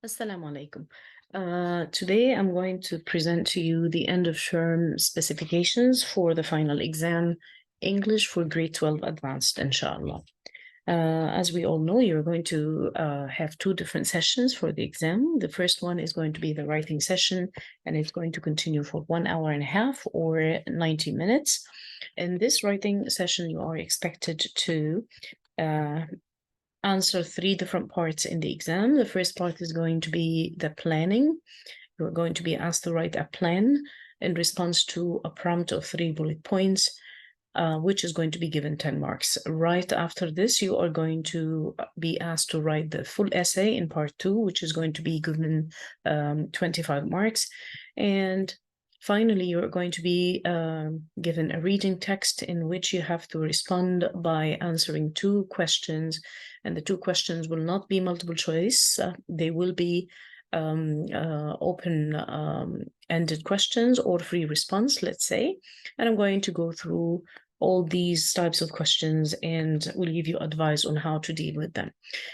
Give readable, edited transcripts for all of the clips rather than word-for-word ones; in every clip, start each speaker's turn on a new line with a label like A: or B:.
A: Assalamu alaikum. Today I'm going to present to you the end of term specifications for the final exam, English for grade 12 advanced, inshallah. As we all know, you're going to have two different sessions for the exam. The first one is going to be the writing session, and it's going to continue for 1 hour and a half or 90 minutes. In this writing session, you are expected to answer three different parts in the exam. The first part is going to be the planning. You're going to be asked to write a plan in response to a prompt of 3 bullet points, which is going to be given 10 marks. Right after this, you are going to be asked to write the full essay in part 2, which is going to be given 25 marks. And finally, you're going to be given a reading text in which you have to respond by answering 2 questions. And the 2 questions will not be multiple choice. They will be open-ended questions or free response, let's say. And I'm going to go through all these types of questions and will give you advice on how to deal with them.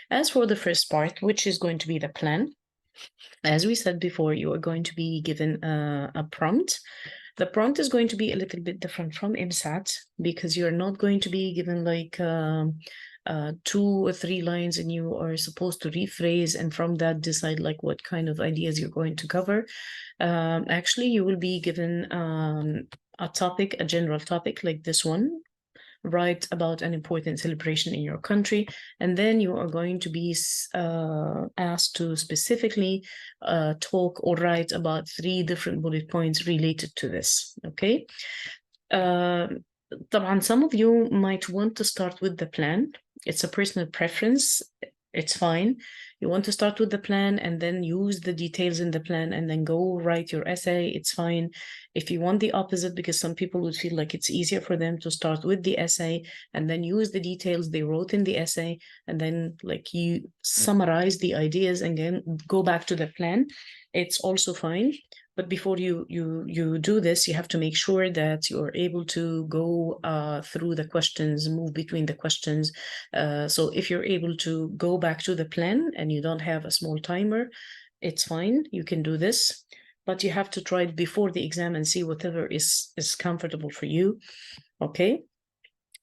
A: As for the first part, which is going to be the plan, as we said before, you are going to be given a prompt. The prompt is going to be a little bit different from MSAT because you're not going to be given like 2 or 3 lines and you are supposed to rephrase and from that decide like what kind of ideas you're going to cover. Actually, you will be given a topic, a general topic like this one. Write about an important celebration in your country, and then you are going to be asked to specifically talk or write about 3 different bullet points related to this. Okay. Some of you might want to start with the plan. It's a personal preference. It's fine. You want to start with the plan and then use the details in the plan and then go write your essay. It's fine. If you want the opposite, because some people would feel like it's easier for them to start with the essay and then use the details they wrote in the essay and then like you summarize the ideas and then go back to the plan. It's also fine. But before you do this, you have to make sure that you're able to go through the questions, move between the questions. So if you're able to go back to the plan and you don't have a small timer, it's fine. You can do this, but you have to try it before the exam and see whatever is comfortable for you. Okay.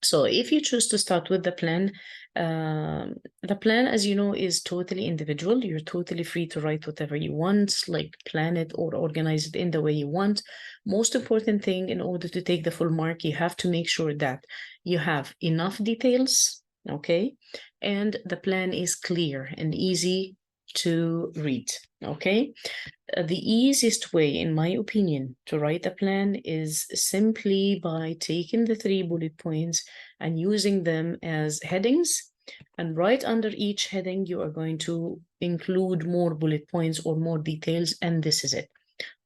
A: So if you choose to start with the plan, as you know, is totally individual. You're totally free to write whatever you want, like plan it or organize it in the way you want. Most important thing, in order to take the full mark, you have to make sure that you have enough details, okay? And the plan is clear and easy to read, okay? The easiest way, in my opinion, to write a plan is simply by taking the 3 bullet points and using them as headings. And right under each heading, you are going to include more bullet points or more details, and this is it.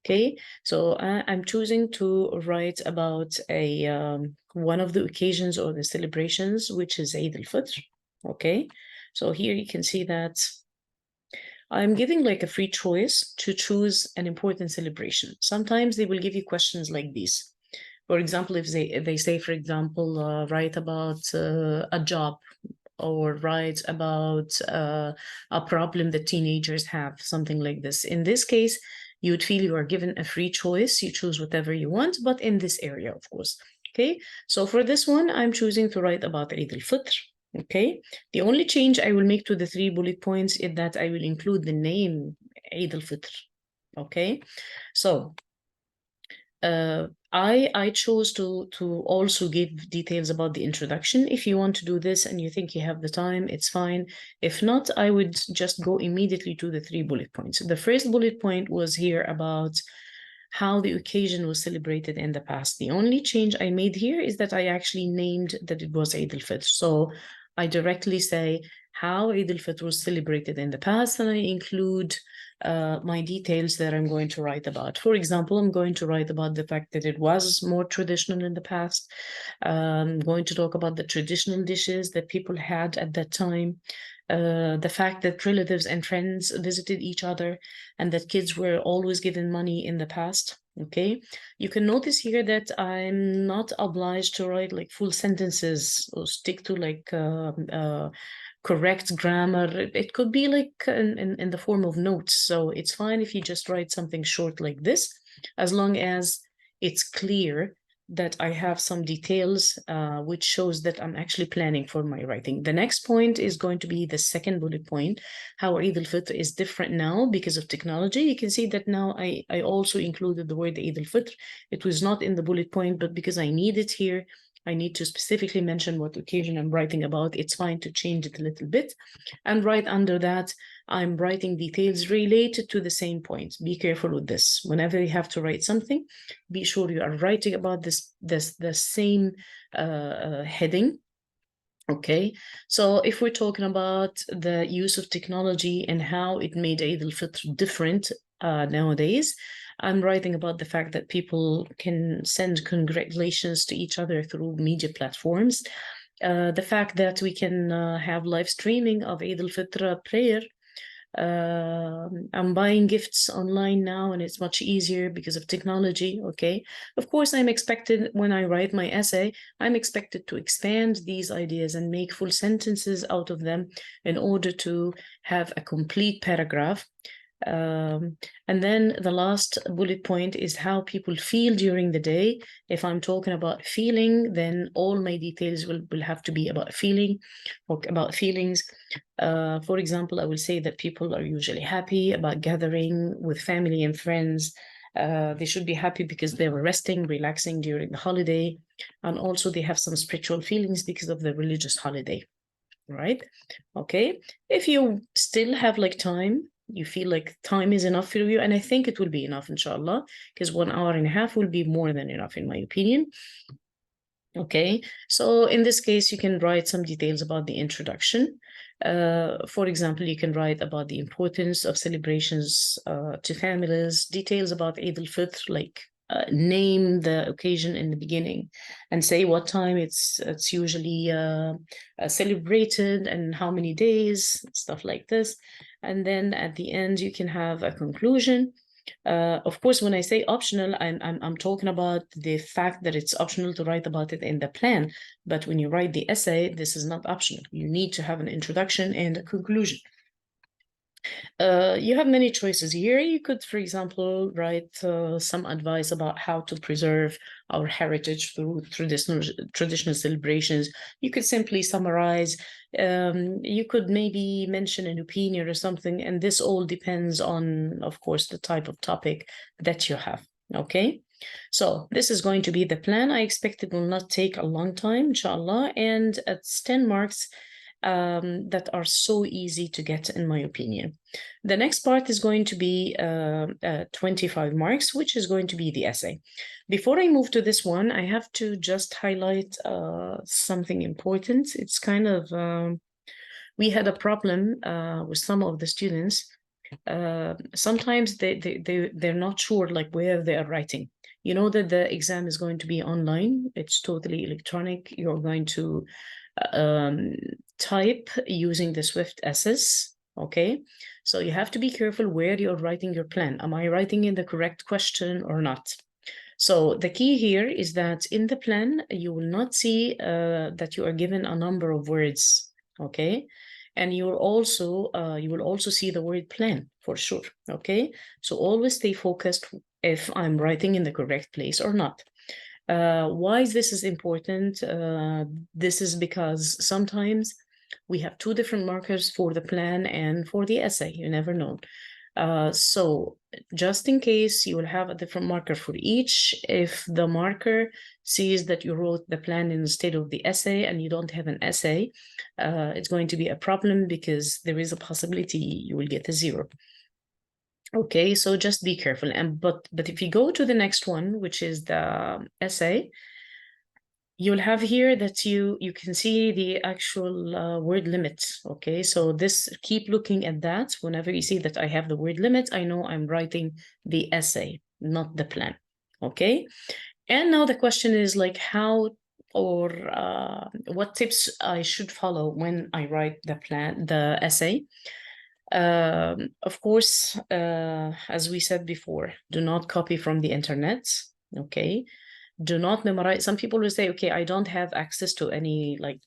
A: Okay, so I'm choosing to write about one of the occasions or the celebrations, which is Eid al-Fitr. Okay, so here you can see that I'm giving like a free choice to choose an important celebration. Sometimes they will give you questions like these. For example, if they say, for example, write about a job or write about a problem that teenagers have, something like this. In this case, you would feel you are given a free choice. You choose whatever you want, but in this area, of course. Okay, so for this one, I'm choosing to write about Eid al-Fitr. Okay, the only change I will make to the 3 bullet points is that I will include the name Eid al-Fitr. Okay, so I chose to also give details about the introduction. If you want to do this and you think you have the time, it's fine. If not, I would just go immediately to the 3 bullet points. The first bullet point was here about how the occasion was celebrated in the past. The only change I made here is that I actually named that it was Eid al-Fitr. So I directly say how Eid al-Fitr was celebrated in the past, and I include my details that I'm going to write about. For example, I'm going to write about the fact that it was more traditional in the past. I'm going to talk about the traditional dishes that people had at that time. The fact that relatives and friends visited each other and that kids were always given money in the past. Okay, you can notice here that I'm not obliged to write like full sentences or stick to like correct grammar. It could be like in the form of notes. So it's fine if you just write something short like this, as long as it's clear that I have some details, which shows that I'm actually planning for my writing. The next point is going to be the second bullet point, how Eid al-Fitr is different now because of technology. You can see that now I also included the word Eid al-Fitr. It was not in the bullet point, but because I need it here, I need to specifically mention what occasion I'm writing about. It's fine to change it a little bit. And right under that, I'm writing details related to the same point. Be careful with this. Whenever you have to write something, be sure you are writing about the same heading. Okay, so if we're talking about the use of technology and how it made Eid al-Fitr different nowadays, I'm writing about the fact that people can send congratulations to each other through media platforms. The fact that we can have live streaming of Eid al-Fitr prayer. I'm buying gifts online now, and it's much easier because of technology. Okay, of course, I'm expected when I write my essay, I'm expected to expand these ideas and make full sentences out of them in order to have a complete paragraph. And then the last bullet point is how people feel during the day. If I'm talking about feeling, then all my details will have to be about feeling or about feelings. For example, I will say that people are usually happy about gathering with family and friends. They should be happy because they were resting, relaxing during the holiday. And also they have some spiritual feelings because of the religious holiday, right? Okay. If you still have like time, you feel like time is enough for you, and I think it will be enough, inshallah, because 1 hour and a half will be more than enough, in my opinion. Okay, so in this case, you can write some details about the introduction. For example, you can write about the importance of celebrations to families, details about Eid al-Fitr, like name the occasion in the beginning and say what time it's usually celebrated and how many days, stuff like this. And then at the end, you can have a conclusion. Of course, when I say optional, I'm talking about the fact that it's optional to write about it in the plan. But when you write the essay, this is not optional. You need to have an introduction and a conclusion. You have many choices here. You could, for example, write some advice about how to preserve our heritage through traditional celebrations. You could simply summarize. You could maybe mention an opinion or something, and this all depends on, of course, the type of topic that you have. Okay, so this is going to be the plan. I expect it will not take a long time, inshallah, and it's 10 marks. That are so easy to get, in my opinion. The next part is going to be 25 marks, which is going to be the essay. Before I move to this one, I have to just highlight something important. It's kind of, we had a problem with some of the students. Sometimes they're not sure like where they are writing. You know that the exam is going to be online. It's totally electronic. You're going to type using the Swift SS, okay? So you have to be careful where you're writing your plan. Am I writing in the correct question or not? So the key here is that in the plan, you will not see that you are given a number of words, okay? And you will also see the word plan for sure, okay? So always stay focused if I'm writing in the correct place or not. Why is this important? This is because sometimes we have two different markers for the plan and for the essay. You never know. So just in case, you will have a different marker for each. If the marker sees that you wrote the plan instead of the essay and you don't have an essay, it's going to be a problem because there is a possibility you will get a 0. Okay, so just be careful. But if you go to the next one, which is the essay, you'll have here that you can see the actual word limit. Okay, so this, keep looking at that. Whenever you see that I have the word limit, I know I'm writing the essay, not the plan. Okay, and now the question is like how or what tips I should follow when I write the essay. Of course, as we said before, do not copy from the internet, okay? Do not memorize. Some people will say, okay, I don't have access to any like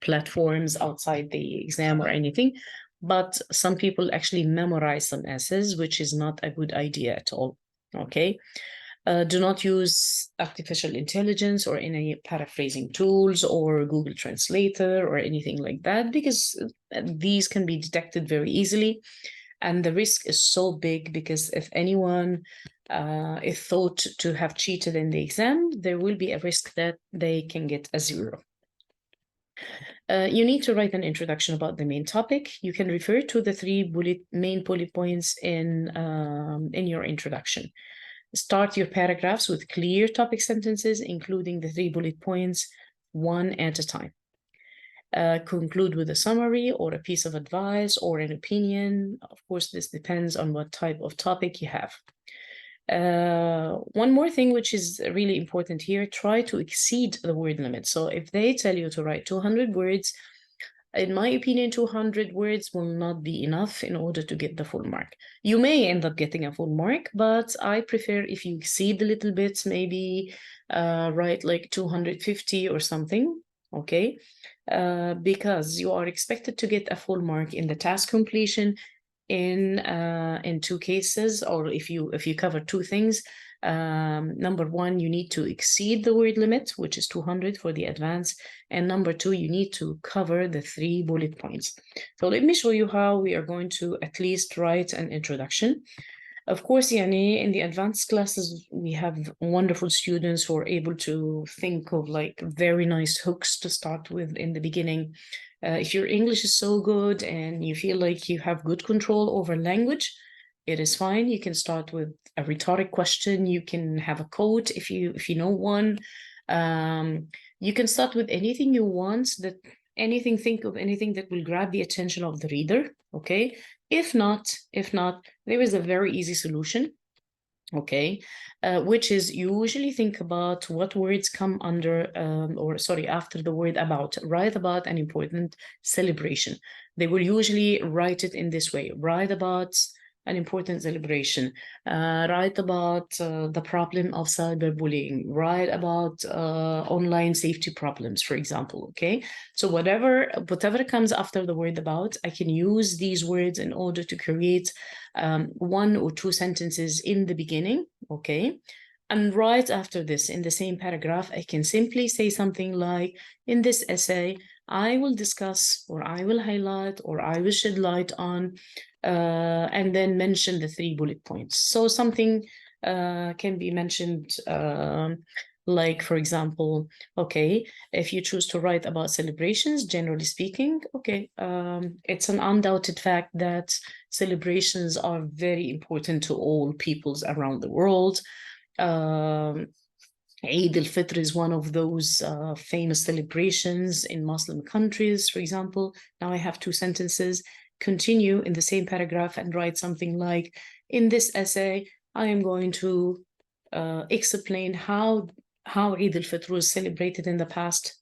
A: platforms outside the exam or anything. But some people actually memorize some essays, which is not a good idea at all. Okay. Do not use artificial intelligence or any paraphrasing tools or Google Translator or anything like that, because these can be detected very easily. And the risk is so big, because if anyone is thought to have cheated in the exam, there will be a risk that they can get a 0. You need to write an introduction about the main topic. You can refer to the 3 main bullet points in your introduction. Start your paragraphs with clear topic sentences, including the 3 bullet points, one at a time. Conclude with a summary or a piece of advice or an opinion. Of course, this depends on what type of topic you have. One more thing, which is really important here, try to exceed the word limit. So if they tell you to write 200 words, in my opinion, 200 words will not be enough in order to get the full mark. You may end up getting a full mark, but I prefer if you exceed a little bit, maybe write like 250 or something, okay? Because you are expected to get a full mark in the task completion in 2 cases, or if you cover 2 things. Number 1, you need to exceed the word limit, which is 200 for the advanced, and number 2, you need to cover the 3 bullet points. So let me show you how we are going to at least write an introduction. Of course, يعني, in the advanced classes, we have wonderful students who are able to think of like very nice hooks to start with in the beginning. If your English is so good and you feel like you have good control over language, it is fine. You can start with a rhetoric question. You can have a quote if you know one. You can start with anything you want, think of anything that will grab the attention of the reader, okay? If not, there is a very easy solution, okay, which is usually think about what words come under, after the word about. Write about an important celebration. They will usually write it in this way. Write about an important celebration. Write about the problem of cyberbullying. Write about online safety problems, for example, okay? So whatever comes after the word about, I can use these words in order to create 1 or 2 sentences in the beginning, okay? And right after this, in the same paragraph, I can simply say something like, in this essay, I will discuss, or I will highlight, or I will shed light on, and then mention the 3 bullet points. So something can be mentioned, like, for example, okay, if you choose to write about celebrations, generally speaking, okay, it's an undoubted fact that celebrations are very important to all peoples around the world. Eid al-Fitr is one of those famous celebrations in Muslim countries, for example. Now I have 2 sentences. Continue in the same paragraph and write something like, in this essay, I am going to explain how Eid al-Fitr was celebrated in the past,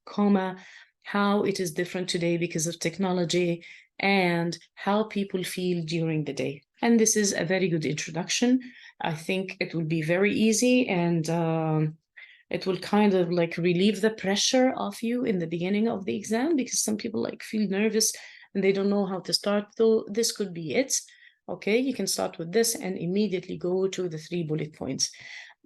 A: how it is different today because of technology, and how people feel during the day. And this is a very good introduction. I think it will be very easy, and it will kind of like relieve the pressure of you in the beginning of the exam, because some people like feel nervous and they don't know how to start. So this could be it. Okay, you can start with this and immediately go to the 3 bullet points.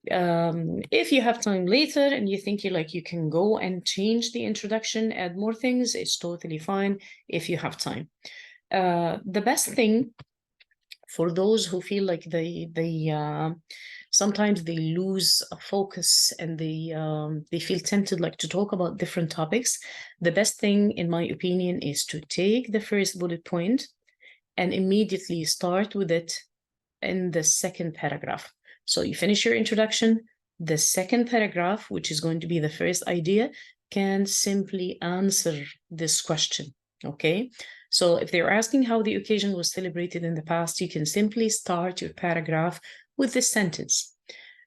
A: If you have time later and you think you can go and change the introduction, add more things, it's totally fine if you have time. The best thing for those who feel like they sometimes they lose focus and they feel tempted like to talk about different topics, the best thing, in my opinion, is to take the first bullet point and immediately start with it in the second paragraph. So you finish your introduction, the second paragraph, which is going to be the first idea, can simply answer this question, okay? So if they're asking how the occasion was celebrated in the past, you can simply start your paragraph with this sentence.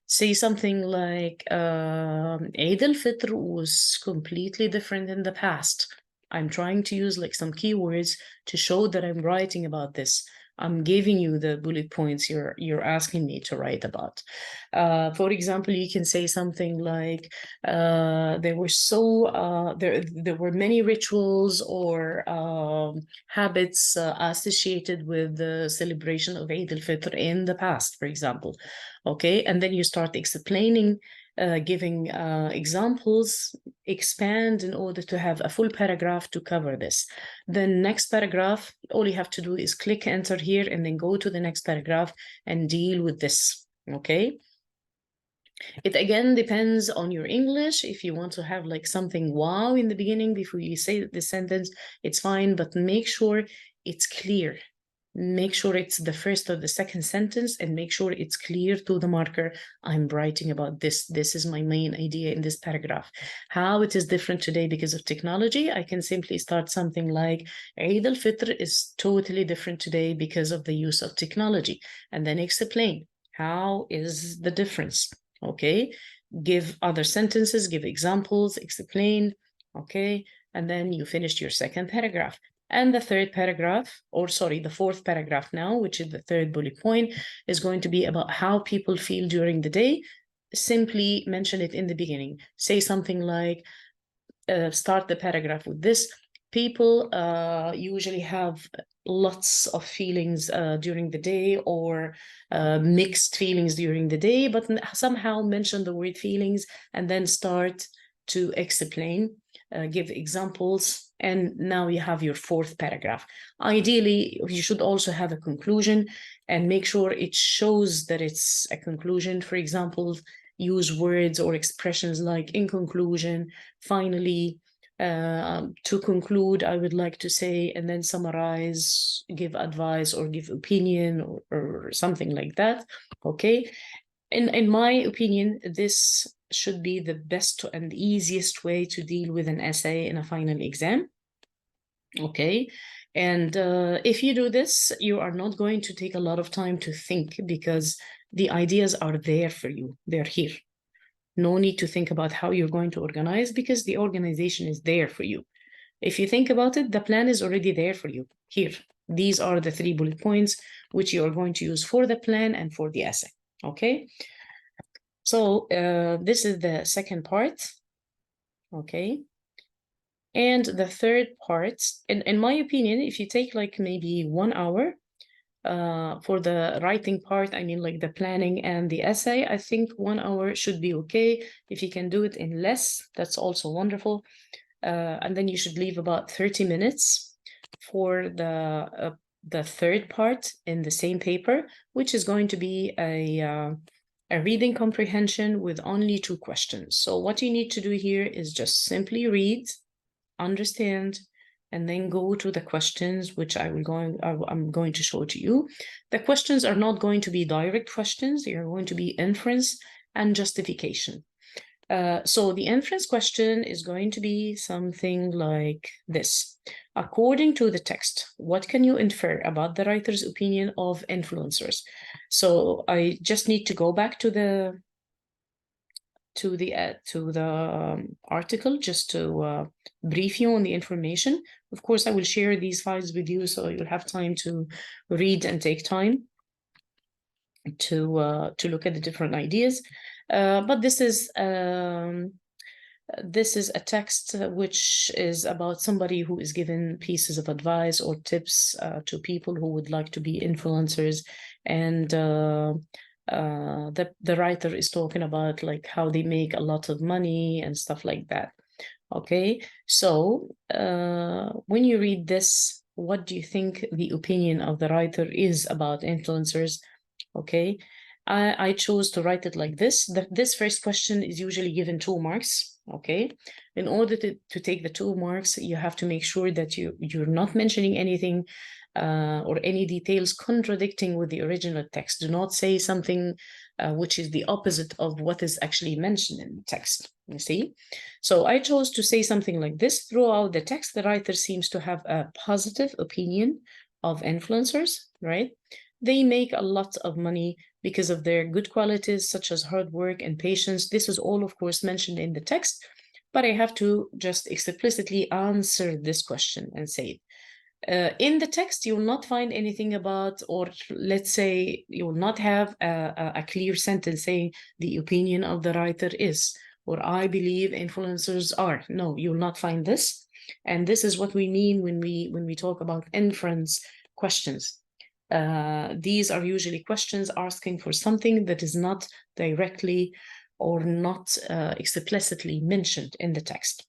A: Say something like, Eid al-Fitr was completely different in the past. I'm trying to use like some keywords to show that I'm writing about this. I'm giving you the bullet points you're asking me to write about. For example, you can say something like, there were many rituals or habits associated with the celebration of Eid al-Fitr in the past, for example. Okay, and then you start explaining, giving examples, expand in order to have a full paragraph to cover this. Then next paragraph, all you have to do is click enter here and then go to the next paragraph and deal with this, okay? It again depends on your English. If you want to have like something wow in the beginning before you say the sentence, it's fine, but make sure it's clear. Make sure it's the first or the second sentence and make sure it's clear to the marker. I'm writing about this. This is my main idea in this paragraph. How it is different today because of technology, I can simply start something like Eid al-Fitr is totally different today because of the use of technology, and then explain how is the difference. Okay, give other sentences, give examples, explain. Okay, and then you finished your second paragraph. And the third paragraph, or sorry, the fourth paragraph now, which is the third bullet point, is going to be about how people feel during the day. Simply mention it in the beginning. Say something like, start the paragraph with this. People usually have lots of feelings during the day, or mixed feelings during the day, but somehow mention the word feelings and then start to explain, give examples, and now you have your fourth paragraph. Ideally, you should also have a conclusion and make sure it shows that it's a conclusion. For example, use words or expressions like in conclusion, finally, to conclude, I would like to say, and then summarize, give advice or give opinion or something like that. Okay. In my opinion, this should be the best and easiest way to deal with an essay in a final exam. Okay. And if you do this, you are not going to take a lot of time to think because the ideas are there for you. They're here. No need to think about how you're going to organize because the organization is there for you. If you think about it, the plan is already there for you. Here, these are the 3 bullet points which you are going to use for the plan and for the essay. Okay. So this is the second part. Okay. And the third part, in my opinion, if you take like maybe 1 hour for the writing part, I mean like the planning and the essay, I think 1 hour should be okay. If you can do it in less, that's also wonderful. And then you should leave about 30 minutes for the third part in the same paper, which is going to be a reading comprehension with only 2 questions. So what you need to do here is just simply read, understand, and then go to the questions, which I'm going to show to you. The questions are not going to be direct questions. They are going to be inference and justification. So the inference question is going to be something like this. According to the text, what can you infer about the writer's opinion of influencers? So I just need to go back to the article just to brief you on the information. Of course, I will share these files with you so you'll have time to read and take time to look at the different ideas. But this is a text which is about somebody who is given pieces of advice or tips to people who would like to be influencers, and the writer is talking about like how they make a lot of money and stuff like that. Okay, so when you read this, what do you think the opinion of the writer is about influencers? Okay, I chose to write it like this. This first question is usually given 2 marks. Okay, in order to take the 2 marks, you have to make sure that you're not mentioning anything or any details contradicting with the original text. Do not say something which is the opposite of what is actually mentioned in the text, you see? So I chose to say something like this. Throughout the text, the writer seems to have a positive opinion of influencers, right? They make a lot of money because of their good qualities, such as hard work and patience. This is all, of course, mentioned in the text, but I have to just explicitly answer this question and say it. In the text, you will not find anything about, or let's say you will not have a clear sentence saying the opinion of the writer is, or I believe influencers are. No, you will not find this. And this is what we mean when we talk about inference questions. These are usually questions asking for something that is not directly or not explicitly mentioned in the text.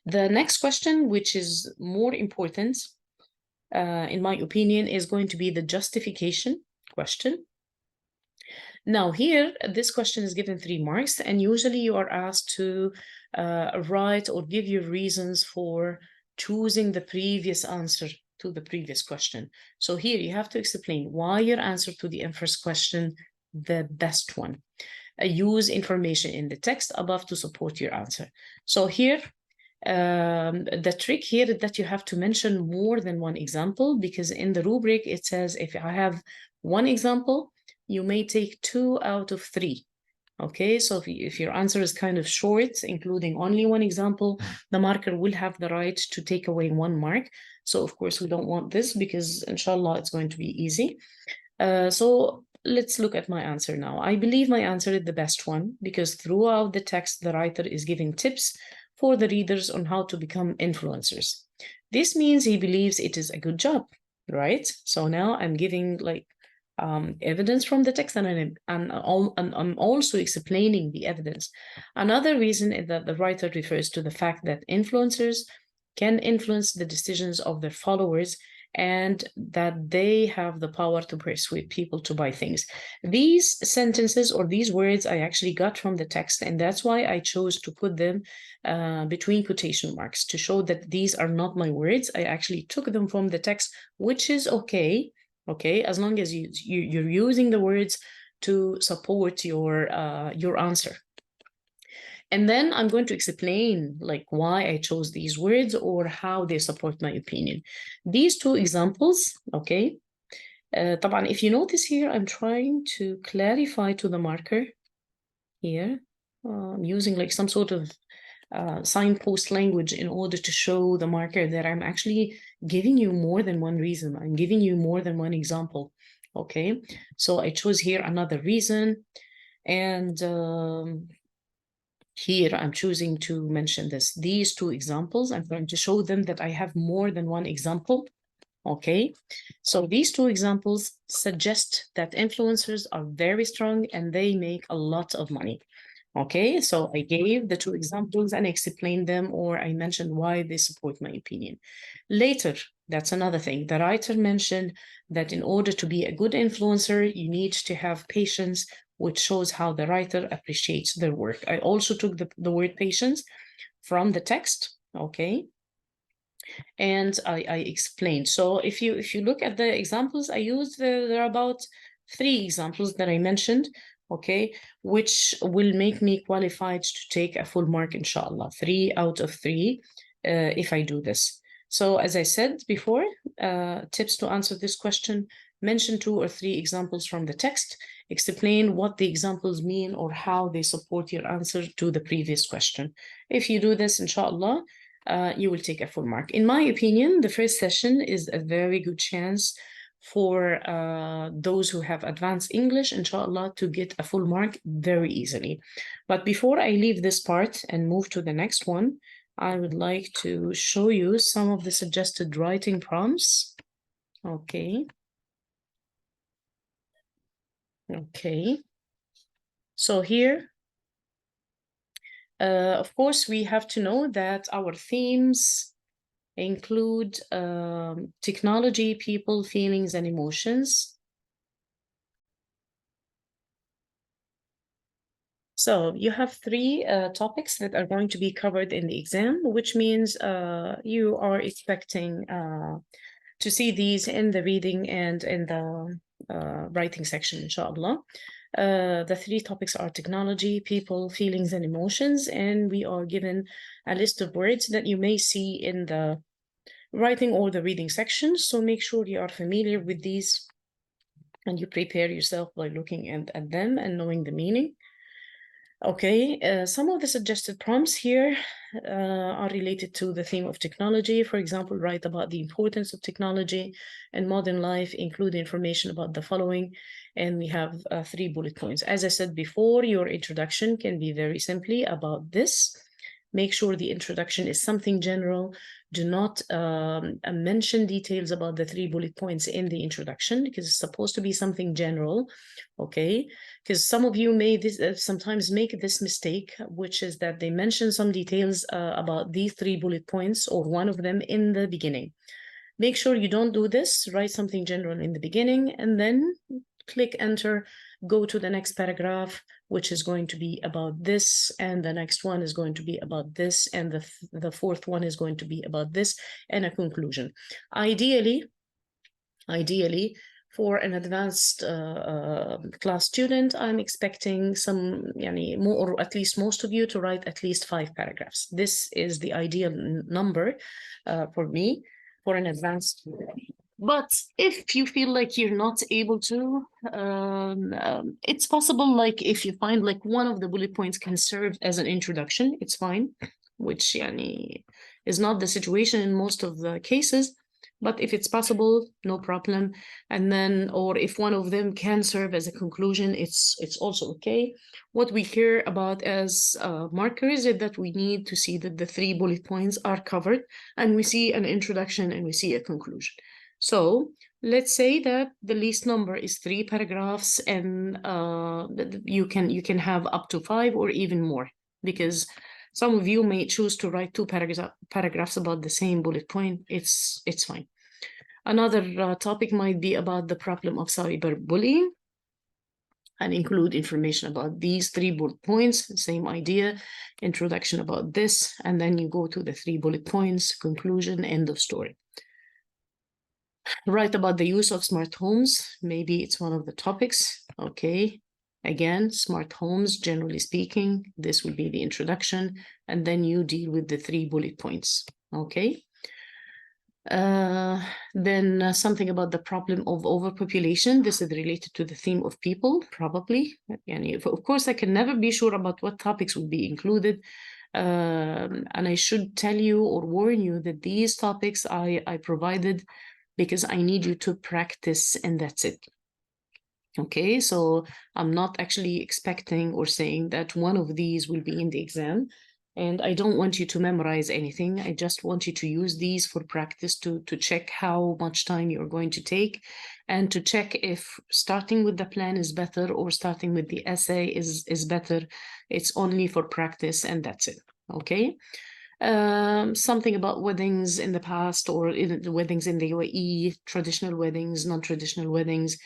A: The next question, which is more important, in my opinion, is going to be the justification question. Now here, this question is given 3 marks, and usually you are asked to write or give your reasons for choosing the previous answer to the previous question. So here you have to explain why your answer to the first question the best one. Use information in the text above to support your answer. So here, the trick here is that you have to mention more than one example, because in the rubric it says if I have 1 example, you may take 2 out of 3. Okay, so if your answer is kind of short, including only 1 example, the marker will have the right to take away 1 mark. So of course we don't want this, because inshallah it's going to be easy. So let's look at my answer now. I believe my answer is the best one, because throughout the text, the writer is giving tips for the readers on how to become influencers. This means he believes it is a good job, right? So now I'm giving like evidence from the text, and I'm also explaining the evidence. Another reason is that the writer refers to the fact that influencers can influence the decisions of their followers, and that they have the power to persuade people to buy things. These sentences or these words I actually got from the text, and that's why I chose to put them between quotation marks to show that these are not my words. I actually took them from the text, which is okay, as long as you're using the words to support your answer. And then I'm going to explain like why I chose these words or how they support my opinion. These 2 examples, okay. طبعا, if you notice here, I'm trying to clarify to the marker here. I'm using like some sort of signpost language in order to show the marker that I'm actually giving you more than 1 reason. I'm giving you more than 1 example, okay? So I chose here another reason, and here I'm choosing to mention these 2 examples. I'm going to show them that I have more than 1 example, okay? So these 2 examples suggest that influencers are very strong and they make a lot of money. Okay, so I gave the 2 examples and explained them, or I mentioned why they support my opinion. Later, that's another thing. The writer mentioned that in order to be a good influencer, you need to have patience, which shows how the writer appreciates their work. I also took the word patience from the text, okay? And I explained. So if you look at the examples I used, there are about 3 examples that I mentioned, okay, which will make me qualified to take a full mark, inshallah, 3 out of 3, if I do this. So as I said before, tips to answer this question: mention 2 or 3 examples from the text, explain what the examples mean or how they support your answer to the previous question. If you do this, inshallah, you will take a full mark. In my opinion, the first session is a very good chance for those who have advanced English, inshallah, to get a full mark very easily. But before I leave this part and move to the next one, I would like to show you some of the suggested writing prompts. Okay. Okay. So here, of course, we have to know that our themes include technology, people, feelings, and emotions. So you have 3 topics that are going to be covered in the exam, which means you are expecting to see these in the reading and in the writing section, inshallah. The 3 topics are technology, people, feelings, and emotions, and we are given a list of words that you may see in the writing or the reading section. So make sure you are familiar with these and you prepare yourself by looking at them and knowing the meaning. Okay, some of the suggested prompts here are related to the theme of technology. For example, write about the importance of technology in modern life, include information about the following, and we have 3 bullet points. As I said before, your introduction can be very simply about this. Make sure the introduction is something general. Do not mention details about the 3 bullet points in the introduction, because it's supposed to be something general, okay? Because some of you may sometimes make this mistake, which is that they mention some details about these 3 bullet points or one of them in the beginning. Make sure you don't do this. Write something general in the beginning and then click enter, go to the next paragraph, which is going to be about this, and the next one is going to be about this, and the fourth one is going to be about this, and a conclusion. Ideally, for an advanced class student, I'm expecting some, more, or at least most of you, to write at least 5 paragraphs. This is the ideal number for me for an advanced student. But if you feel like you're not able to, it's possible, like if you find like one of the bullet points can serve as an introduction, it's fine, which is not the situation in most of the cases. But if it's possible, no problem. And then, or if one of them can serve as a conclusion, it's also okay. What we care about as markers is that we need to see that the 3 bullet points are covered, and we see an introduction and we see a conclusion. So let's say that the least number is 3 paragraphs, and you can have up to 5 or even more, because some of you may choose to write 2 paragraphs about the same bullet point. It's fine. Another topic might be about the problem of cyberbullying, and include information about these 3 bullet points, same idea, introduction about this, and then you go to the 3 bullet points, conclusion, end of story. Write about the use of smart homes. Maybe it's one of the topics. Okay. Again, smart homes, generally speaking, this will be the introduction, and then you deal with the 3 bullet points. Okay. Then something about the problem of overpopulation. This is related to the theme of people, probably. And of course, I can never be sure about what topics will be included. And I should tell you or warn you that these topics I provided because I need you to practice, and that's it. Okay, so I'm not actually expecting or saying that one of these will be in the exam, and I don't want you to memorize anything. I just want you to use these for practice to check how much time you're going to take, and to check if starting with the plan is better or starting with the essay is better. It's only for practice, and that's it. Okay. Something about weddings in the past, or weddings in the UAE, traditional weddings, non-traditional weddings,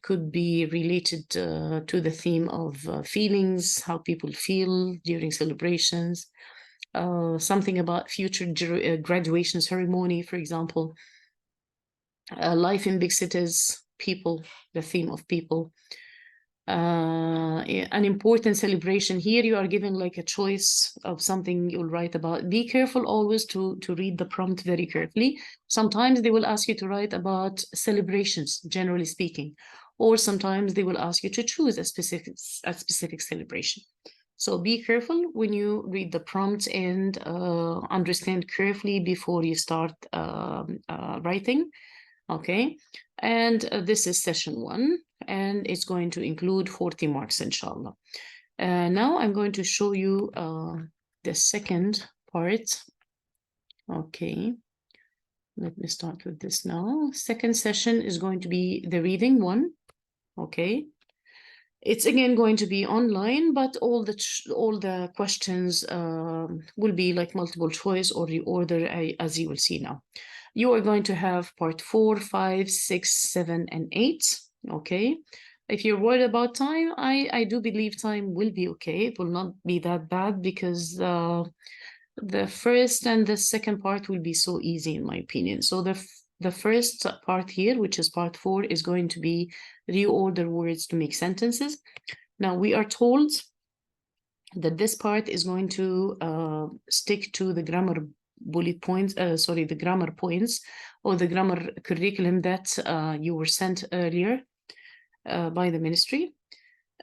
A: could be related to the theme of feelings, how people feel during celebrations, something about future graduation ceremony, for example, life in big cities, people, the theme of people. An important celebration. Here you are given like a choice of something you'll write about. Be careful always to read the prompt very carefully. Sometimes they will ask you to write about celebrations, generally speaking, or sometimes they will ask you to choose a specific celebration. So be careful when you read the prompt, and understand carefully before you start writing. Okay, and this is session 1, and it's going to include 40 marks, inshallah. Now I'm going to show you the second part. Okay, let me start with this now. Second session is going to be the reading one. Okay, it's again going to be online, but all the questions will be like multiple choice or reorder, as you will see now. You are going to have part 4, 5, 6, 7, and 8. Okay. If you're worried about time, I do believe time will be okay. It will not be that bad, because the first and the second part will be so easy, in my opinion. So the first part here, which is part 4, is going to be reorder words to make sentences. Now we are told that this part is going to stick to the grammar bullet points, the grammar points, or the grammar curriculum that you were sent earlier by the ministry.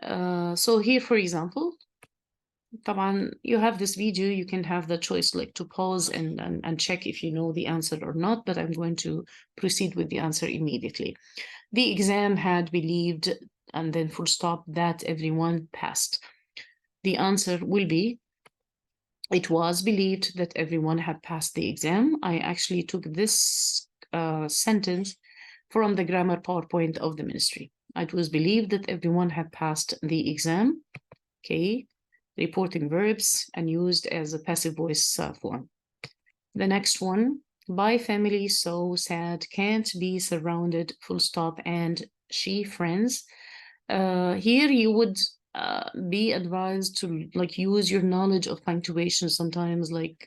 A: So here, for example, طبعا you have this video, you can have the choice like to pause and check if you know the answer or not, but I'm going to proceed with the answer immediately. The exam had believed, and then full stop, that everyone passed. The answer will be, it was believed that everyone had passed the exam. I actually took this sentence from the grammar PowerPoint of the ministry. It was believed that everyone had passed the exam. Okay, reporting verbs and used as a passive voice form. The next one, by family so sad, can't be surrounded, full stop, and she friends. Here you would be advised to like use your knowledge of punctuation sometimes, like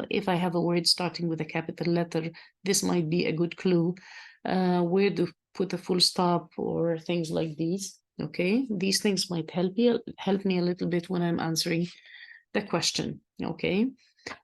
A: if I have a word starting with a capital letter, this might be a good clue where to put a full stop or things like these. Okay, these things might help me a little bit when I'm answering the question. Okay,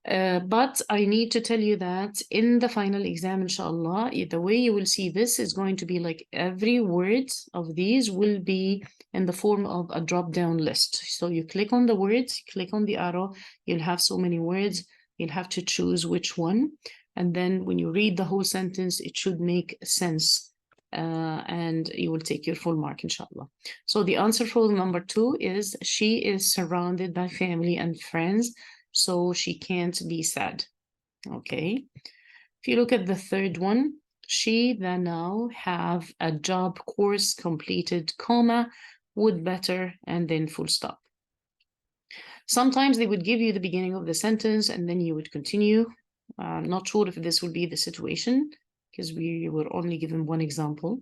A: but I need to tell you that in the final exam, inshallah, the way you will see this is going to be like every word of these will be in the form of a drop-down list. So you click on the words, click on the arrow, you'll have so many words, you'll have to choose which one. And then when you read the whole sentence, it should make sense. And you will take your full mark, inshallah. So the answer for number 2 is, she is surrounded by family and friends, so she can't be sad. Okay. If you look at the third one, she then now have a job course completed, comma, would better, and then full stop. Sometimes they would give you the beginning of the sentence and then you would continue. I'm not sure if this would be the situation because we were only given one example.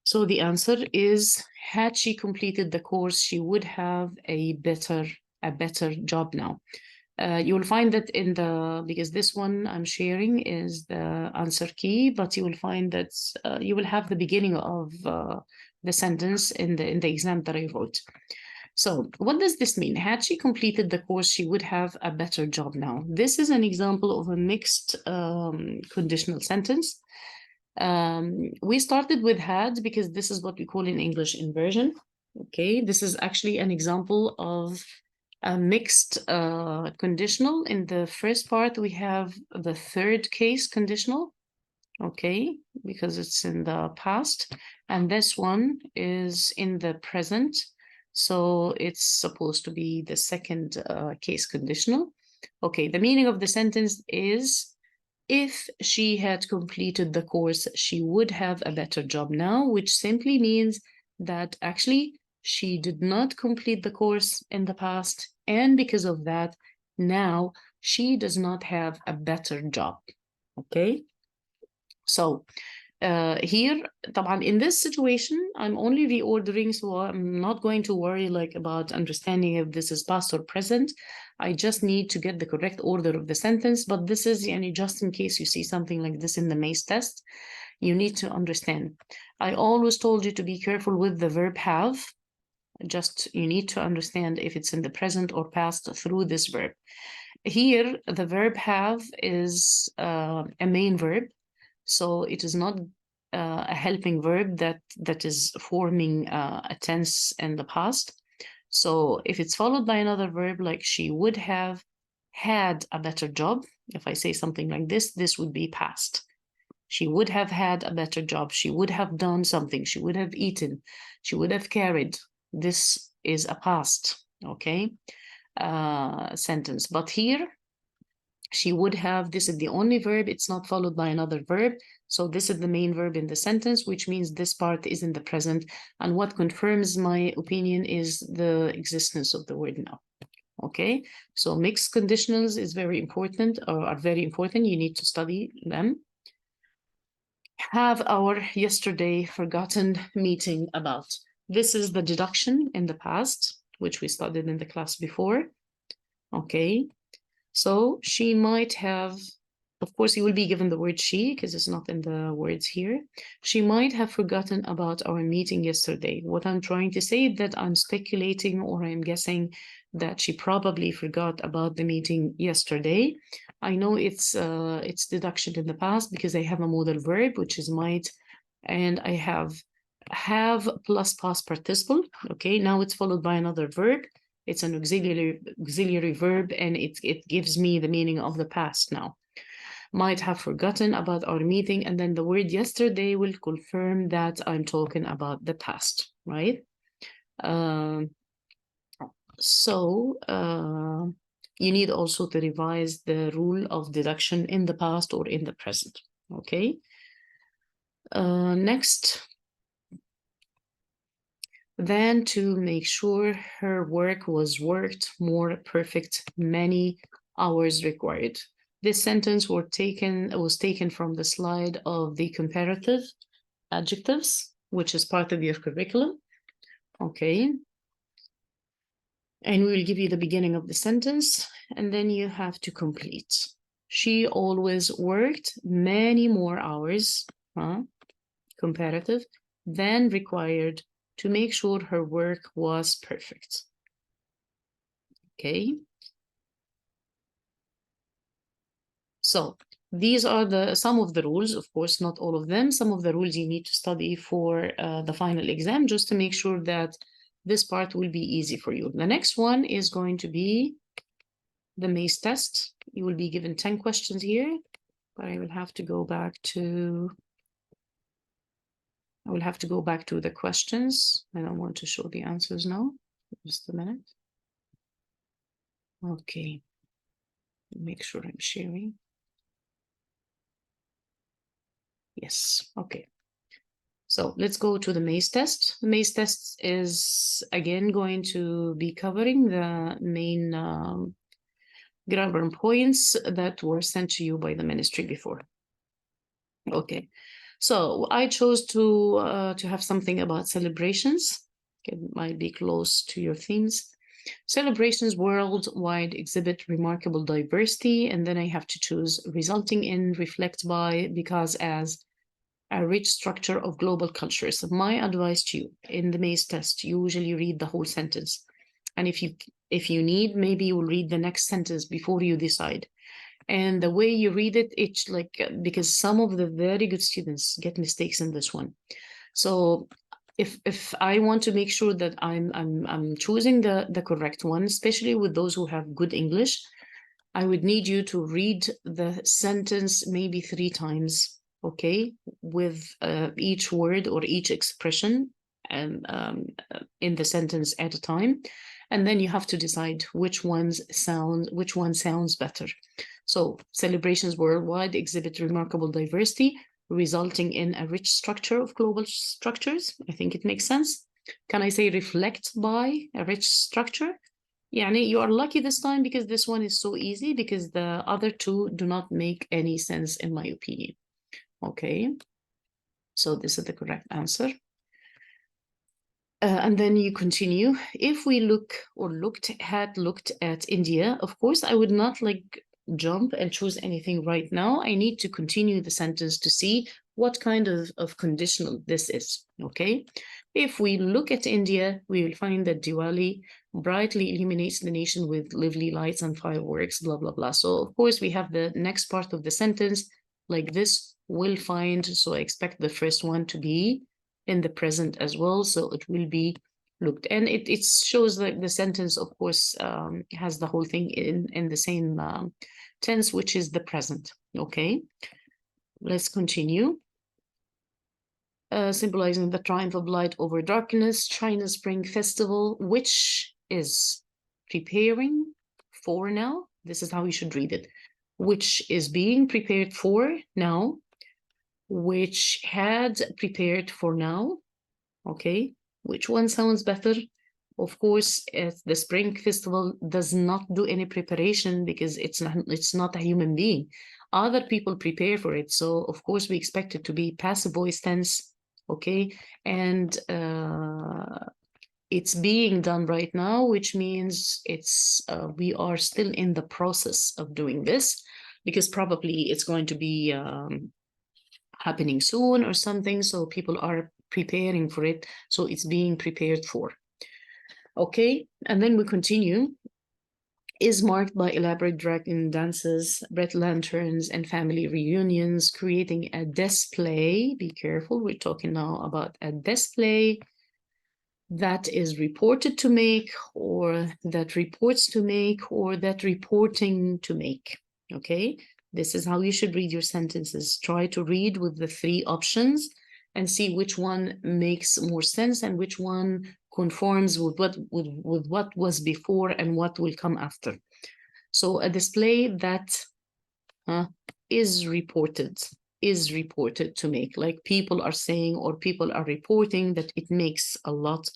A: So the answer is, had she completed the course, she would have a better job now. You will find that in the, because this one I'm sharing is the answer key, but you will find that you will have the beginning of the sentence in the exam that I wrote. So what does this mean? Had she completed the course, she would have a better job now. This is an example of a mixed conditional sentence. We started with had because this is what we call in English inversion. Okay, this is actually an example of a mixed conditional. In the first part, we have the third case conditional, okay, because it's in the past. And this one is in the present. So it's supposed to be the second case conditional. Okay, the meaning of the sentence is, if she had completed the course, she would have a better job now, which simply means that actually she did not complete the course in the past. And because of that, now she does not have a better job. Okay. So here, طبعا, in this situation, I'm only reordering, so I'm not going to worry like about understanding if this is past or present. I just need to get the correct order of the sentence, but this is just in case you see something like this in the MACE test, you need to understand. I always told you to be careful with the verb have. Just you need to understand if it's in the present or past through this verb. Here, the verb have is a main verb. So it is not a helping verb that is forming a tense in the past. So if it's followed by another verb, like she would have had a better job, if I say something like this would be past. She would have had a better job. She would have done something. She would have eaten. She would have carried. This is a past, okay, sentence. But here, she would have, this is the only verb, it's not followed by another verb. So this is the main verb in the sentence, which means this part is in the present. And what confirms my opinion is the existence of the word now. Okay, so mixed conditionals is very important, or are very important. You need to study them. Have our yesterday forgotten meeting about. This is the deduction in the past, which we studied in the class before. Okay. So she might have, of course, you will be given the word she because it's not in the words here. She might have forgotten about our meeting yesterday. What I'm trying to say is that I'm speculating or I'm guessing that she probably forgot about the meeting yesterday. I know it's deduction in the past because I have a modal verb, which is might, and I have have plus past participle. Okay, now it's followed by another verb. It's an auxiliary verb, and it gives me the meaning of the past now. Might have forgotten about our meeting, and then the word yesterday will confirm that I'm talking about the past, right? You need also to revise the rule of deduction in the past or in the present, okay? Next. Then to make sure her work was worked more perfect, many hours required. This sentence was taken from the slide of the comparative adjectives, which is part of your curriculum. Okay. And we will give you the beginning of the sentence, and then you have to complete. She always worked many more hours, comparative, than required to make sure her work was perfect. Okay. So these are some of the rules, of course, not all of them. Some of the rules you need to study for the final exam, just to make sure that this part will be easy for you. The next one is going to be the maze test. You will be given 10 questions here, but I will have to go back to the questions. I don't want to show the answers now. Just a minute. Okay. Make sure I'm sharing. Yes, okay. So let's go to the maze test. The maze test is again going to be covering the main grammar points that were sent to you by the ministry before. Okay, so I chose to have something about celebrations. It might be close to your themes. Celebrations worldwide exhibit remarkable diversity, and then I have to choose resulting in, reflect by, because as, a rich structure of global cultures. My advice to you in the maze test, you usually read the whole sentence. And if you need, maybe you will read the next sentence before you decide. And the way you read it, it's like, because some of the very good students get mistakes in this one. So if I want to make sure that I'm choosing the correct one, especially with those who have good English, I would need you to read the sentence maybe 3 times, okay, with each word or each expression and in the sentence at a time. And then you have to decide which one sounds better. So celebrations worldwide exhibit remarkable diversity, resulting in a rich structure of global structures. I think it makes sense. Can I say reflect by a rich structure? Yani you are lucky this time because this one is so easy, because the other two do not make any sense in my opinion. Okay, so this is the correct answer. And then you continue. If we looked at India, of course, I would not jump and choose anything right now. I need to continue the sentence to see what kind of conditional this is, okay? If we look at India, we will find that Diwali brightly illuminates the nation with lively lights and fireworks, blah, blah, blah. So, of course, we have the next part of the sentence like this, will find. So I expect the first one to be in the present as well. So it will be looked. And it shows that the sentence, of course, has the whole thing in the same tense, which is the present. Okay, let's continue. Symbolizing the triumph of light over darkness, China's Spring Festival, which is preparing for now. This is how you should read it. Which is being prepared for now, which had prepared for now. Okay, which one sounds better? Of course, the Spring Festival does not do any preparation because it's not a human being. Other people prepare for it. So, of course, we expect it to be passive voice tense. Okay, and it's being done right now, which means we are still in the process of doing this, because probably it's going to be happening soon or something. So people are preparing for it. So it's being prepared for. Okay, and then we continue. is marked by elaborate dragon dances, red lanterns, and family reunions, creating a display. Be careful, we're talking now about a display that is reported to make, or that reports to make, or that reporting to make. Okay, this is how you should read your sentences. Try to read with the three options and see which one makes more sense and which one conforms with what was before and what will come after. So a display that is reported to make, like people are saying or people are reporting that it makes a lot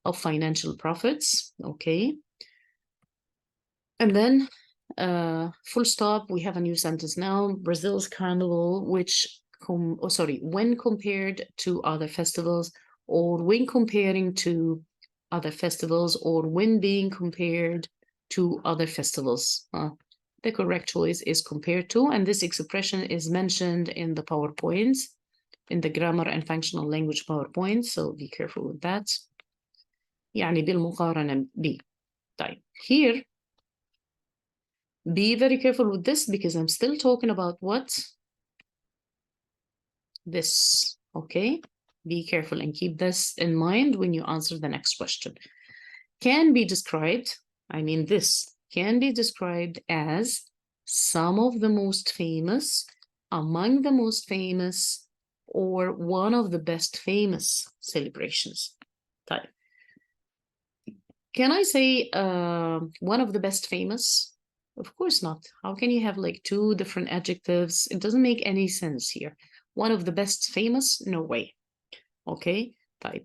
A: of financial profits. Okay, and then full stop, we have a new sentence now. Brazil's carnival, which when compared to other festivals, or when comparing to other festivals, or when being compared to other festivals. The correct choice is compared to, and this expression is mentioned in the PowerPoint, in the grammar and functional language PowerPoint, so be careful with that. يعني بالمقارنة ب. طيب, here, be very careful with this because I'm still talking about what? This, okay? Be careful and keep this in mind when you answer the next question. Can be described, this can be described as some of the most famous, among the most famous, or one of the best famous celebrations. Type. Can I say one of the best famous? Of course not. How can you have like two different adjectives? It doesn't make any sense here. One of the best famous? No way. Okay.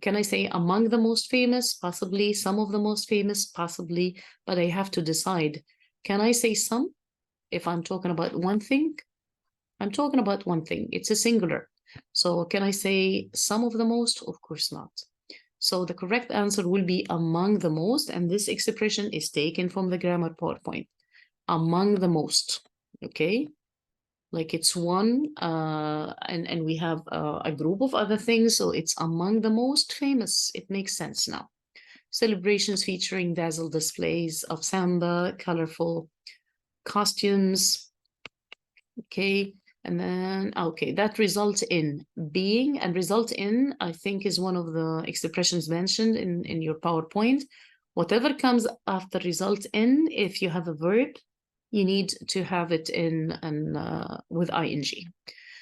A: Can I say among the most famous? Possibly. Some of the most famous? Possibly. But I have to decide. Can I say some? If I'm talking about one thing, I'm talking about one thing. It's a singular. So can I say some of the most? Of course not. So the correct answer will be among the most. And this expression is taken from the grammar PowerPoint. Among the most. Okay. Like it's one, and we have a group of other things, so it's among the most famous. It makes sense now. Celebrations featuring dazzle displays of samba, colorful costumes. Okay, and then, okay, that results in being, and result in, I think, is one of the expressions mentioned in your PowerPoint. Whatever comes after result in, if you have a verb, you need to have it in with ing.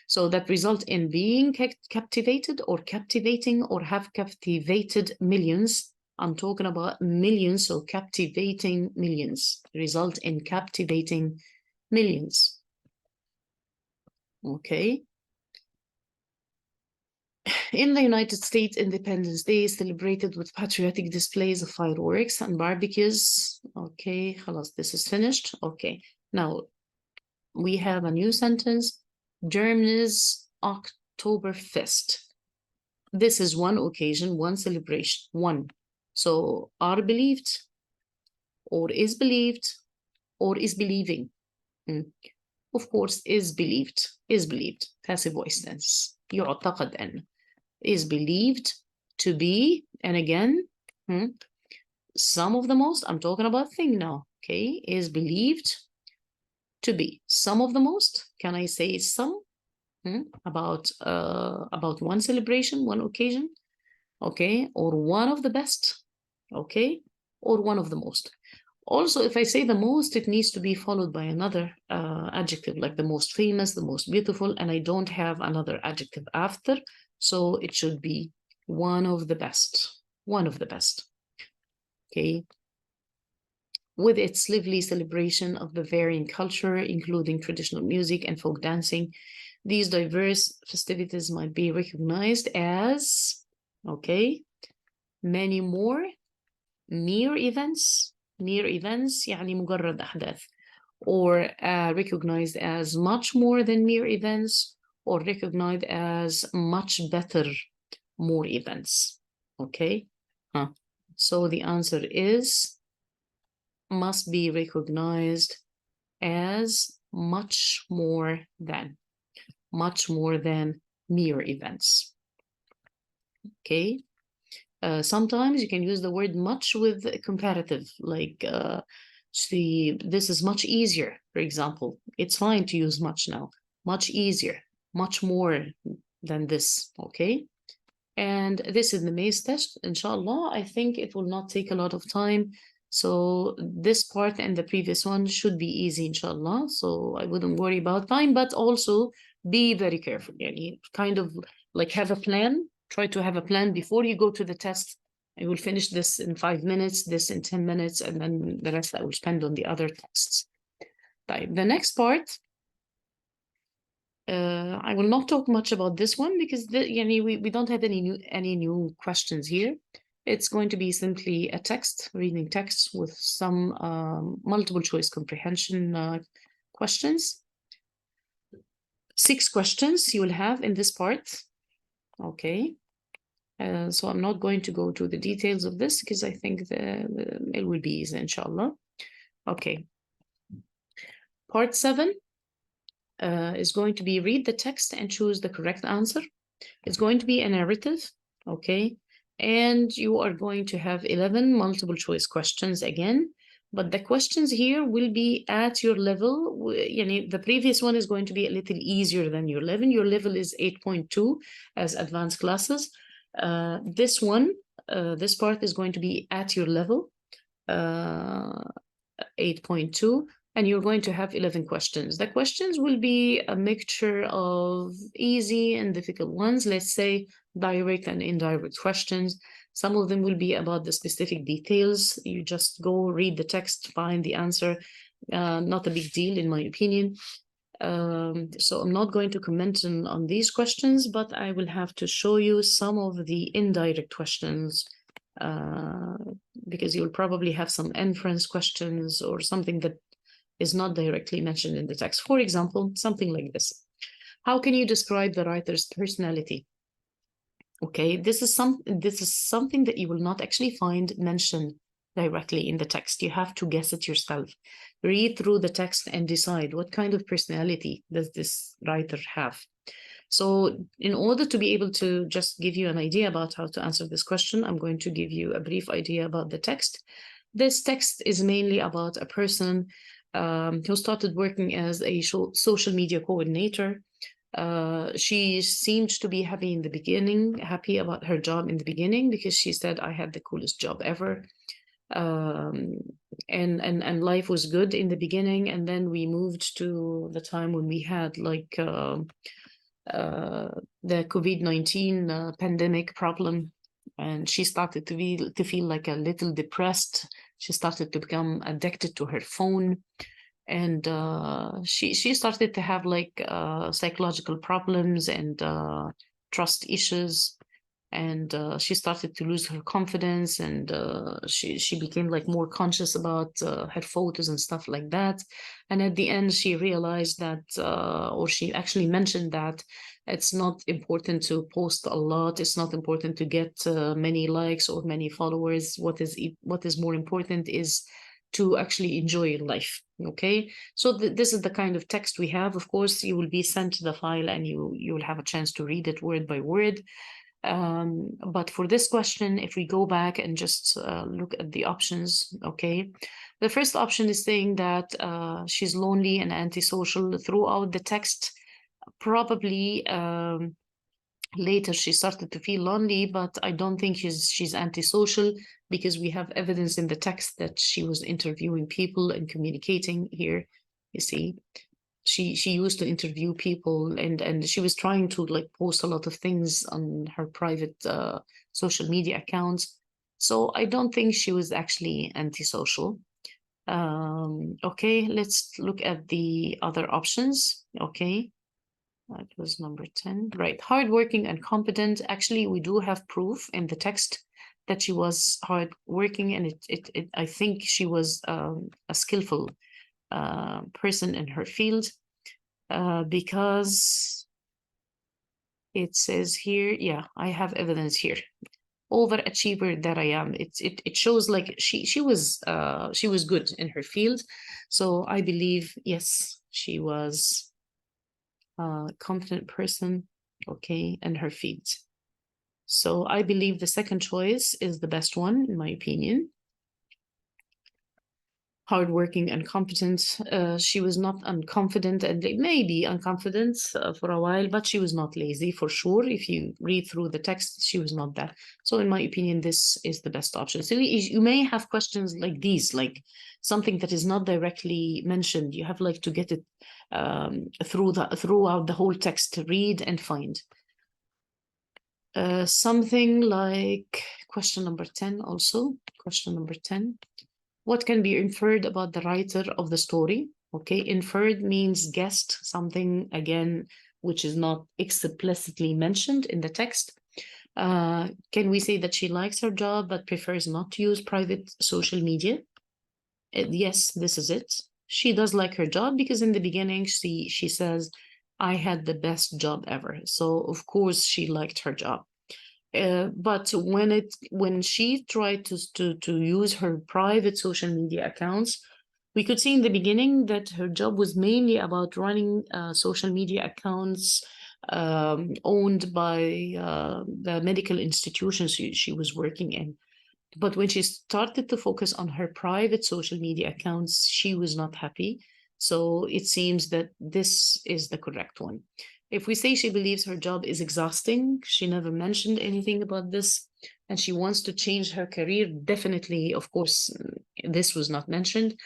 A: So that result in being captivated or captivating or have captivated millions. I'm talking about millions, so captivating millions. Result in captivating millions. Okay. In the United States, Independence Day is celebrated with patriotic displays of fireworks and barbecues. Okay, خلاص, this is finished. Okay, now we have a new sentence. Germany's Oktoberfest. This is one occasion, one celebration, one. So are believed, or is believed, or is believing. Of course, is believed, passive voice tense. يعتقد أن. Is believed to be, and again, some of the most, I'm talking about thing now, okay, is believed to be. Some of the most, can I say some? About one celebration, one occasion, okay, or one of the best, okay, or one of the most. Also, if I say the most, it needs to be followed by another adjective, like the most famous, the most beautiful, and I don't have another adjective after, so it should be one of the best, one of the best, okay, with its lively celebration of Bavarian culture, including traditional music and folk dancing. These diverse festivities might be recognized as, okay, many more mere events يعني مجرد أحداث, or recognized as much more than mere events, or recognized as much better more events. Okay, so the answer is must be recognized as much more than mere events. Okay. Sometimes you can use the word much with comparative, like See, this is much easier, for example. It's fine to use much now. Much easier, much more than this, okay? And this is the maze test, inshallah. I think it will not take a lot of time. So this part and the previous one should be easy, inshallah. So I wouldn't worry about time, but also be very careful. Yani kind of like have a plan. Try to have a plan before you go to the test. I will finish this in 5 minutes, this in 10 minutes, and then the rest I will spend on the other tests. The next part, I will not talk much about this one because we don't have any new questions here. It's going to be simply a text, reading text with some multiple choice comprehension questions. 6 questions you will have in this part. Okay. So I'm not going to go to the details of this because I think it will be easy, inshallah. Okay. Part 7 is going to be read the text and choose the correct answer. It's going to be a narrative, okay? And you are going to have 11 multiple choice questions again, but the questions here will be at your level. The previous one is going to be a little easier than your level. Your level is 8.2 as advanced classes. This part is going to be at your level, 8.2. And you're going to have 11 questions. The questions will be a mixture of easy and difficult ones. Let's say direct and indirect questions. Some of them will be about the specific details. You just go read the text, find the answer. Not a big deal, in my opinion. So I'm not going to comment on these questions, but I will have to show you some of the indirect questions because you'll probably have some inference questions or something that is not directly mentioned in the text. For example, something like this. How can you describe the writer's personality? Okay, this is something that you will not actually find mentioned directly in the text. You have to guess it yourself. Read through the text and decide what kind of personality does this writer have. So in order to be able to just give you an idea about how to answer this question, I'm going to give you a brief idea about the text. This text is mainly about a person who started working as a social media coordinator. She seemed to be happy about her job in the beginning because she said, I had the coolest job ever. And life was good in the beginning. And then we moved to the time when we had like the COVID-19 pandemic problem. And she started to feel like a little depressed. She started to become addicted to her phone. And she started to have like psychological problems and trust issues. And she started to lose her confidence, and she became like more conscious about her photos and stuff like that. And at the end, she realized that, or she actually mentioned that it's not important to post a lot. It's not important to get many likes or many followers. What is more important is to actually enjoy your life. Okay, so this is the kind of text we have. Of course, you will be sent the file and you will have a chance to read it word by word. But for this question, if we go back and just look at the options, okay, the first option is saying that she's lonely and antisocial throughout the text. Probably later she started to feel lonely, but I don't think she's antisocial because we have evidence in the text that she was interviewing people and communicating here. You see, she used to interview people, and she was trying to like post a lot of things on her private social media accounts. So I don't think she was actually antisocial. Okay, let's look at the other options. Okay. That was number 10. Right. Hardworking and competent. Actually, we do have proof in the text that she was hardworking, and I think she was a skillful person in her field because it says here, yeah, I have evidence here. Overachiever that I am. It shows like she was good in her field. So I believe, yes, she was confident person, okay, and her field. So I believe the second choice is the best one, in my opinion. hardworking and competent. She was not unconfident, and maybe unconfident for a while, but she was not lazy for sure. If you read through the text, she was not that. So in my opinion, this is the best option. So you may have questions like these, like something that is not directly mentioned. You have like to get it throughout the whole text to read and find. Something like question number 10 also. Question number 10. What can be inferred about the writer of the story? Okay, inferred means guessed, something again which is not explicitly mentioned in the text. Can we say that she likes her job but prefers not to use private social media? Yes, this is it. She does like her job because in the beginning she says, I had the best job ever. So of course she liked her job. But when she tried to use her private social media accounts, we could see in the beginning that her job was mainly about running social media accounts owned by the medical institutions she was working in. But when she started to focus on her private social media accounts, she was not happy. So it seems that this is the correct one. If we say she believes her job is exhausting, she never mentioned anything about this, and she wants to change her career, definitely, of course, this was not mentioned.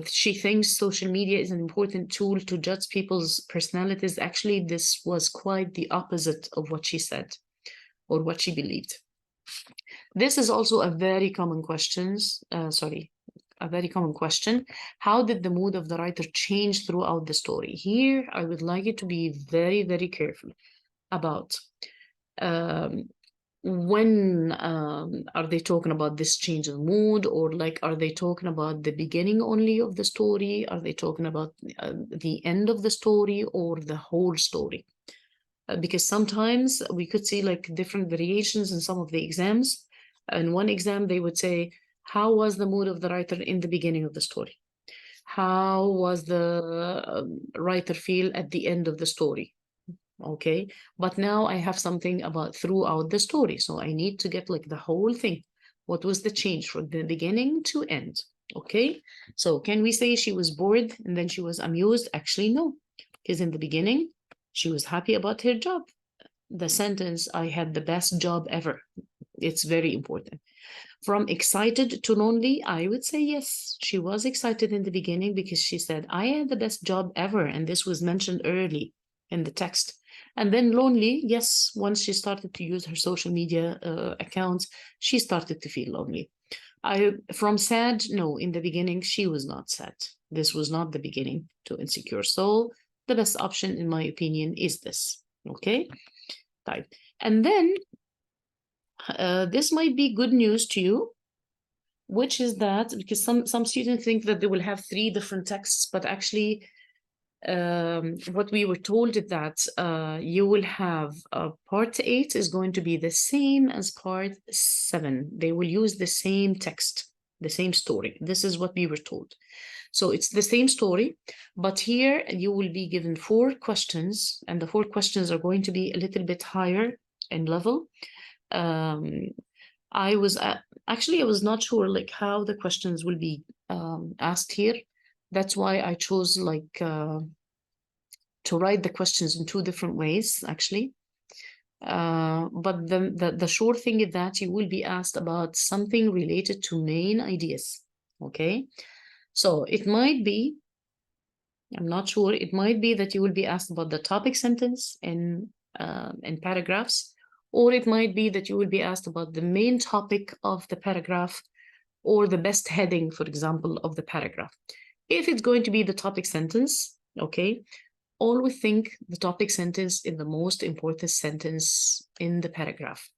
A: She thinks social media is an important tool to judge people's personalities. Actually, this was quite the opposite of what she said or what she believed. This is also a very common a very common question. How did the mood of the writer change throughout the story? Here, I would like you to be very, very careful about when are they talking about this change of mood, or like are they talking about the beginning only of the story? Are they talking about the end of the story or the whole story? Because sometimes we could see like different variations in some of the exams. In one exam, they would say, how was the mood of the writer in the beginning of the story? How was the writer feel at the end of the story? Okay, but now I have something about throughout the story. So I need to get like the whole thing. What was the change from the beginning to end? Okay, so can we say she was bored and then she was amused? Actually, no, because in the beginning, she was happy about her job. The sentence, I had the best job ever. It's very important. From excited to lonely, I would say yes. She was excited in the beginning because she said, I had the best job ever. And this was mentioned early in the text. And then lonely, yes, once she started to use her social media accounts, she started to feel lonely. From sad, no, in the beginning, she was not sad. This was not the beginning to insecure. So the best option, in my opinion, is this. Okay? Type. And then this might be good news to you, which is that because some students think that they will have 3 different texts, but actually what we were told is that you will have part 8 is going to be the same as part 7. They will use the same text, the same story. This is what we were told. So it's the same story, but here you will be given 4 questions, and the 4 questions are going to be a little bit higher in level. I was not sure like how the questions will be asked here. That's why I chose like to write the questions in 2 different ways, actually. But the short thing is that you will be asked about something related to main ideas. Okay, so it might be, I'm not sure, it might be that you will be asked about the topic sentence in paragraphs, or it might be that you will be asked about the main topic of the paragraph or the best heading, for example, of the paragraph. If it's going to be the topic sentence, okay, always think the topic sentence is the most important sentence in the paragraph.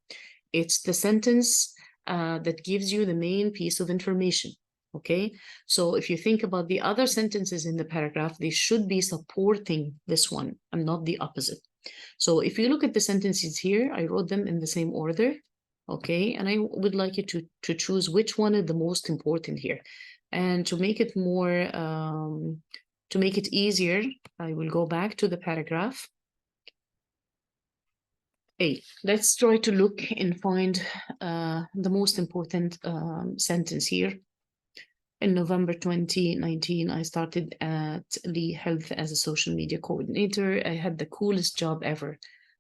A: It's the sentence that gives you the main piece of information. Okay, so if you think about the other sentences in the paragraph, they should be supporting this one and not the opposite. So if you look at the sentences here, I wrote them in the same order. Okay, and I would like you to choose which one is the most important here. And to make it more, to make it easier, I will go back to the paragraph. Hey, let's try to look and find the most important sentence here. In November 2019, I started at Lee Health as a social media coordinator. I had the coolest job ever.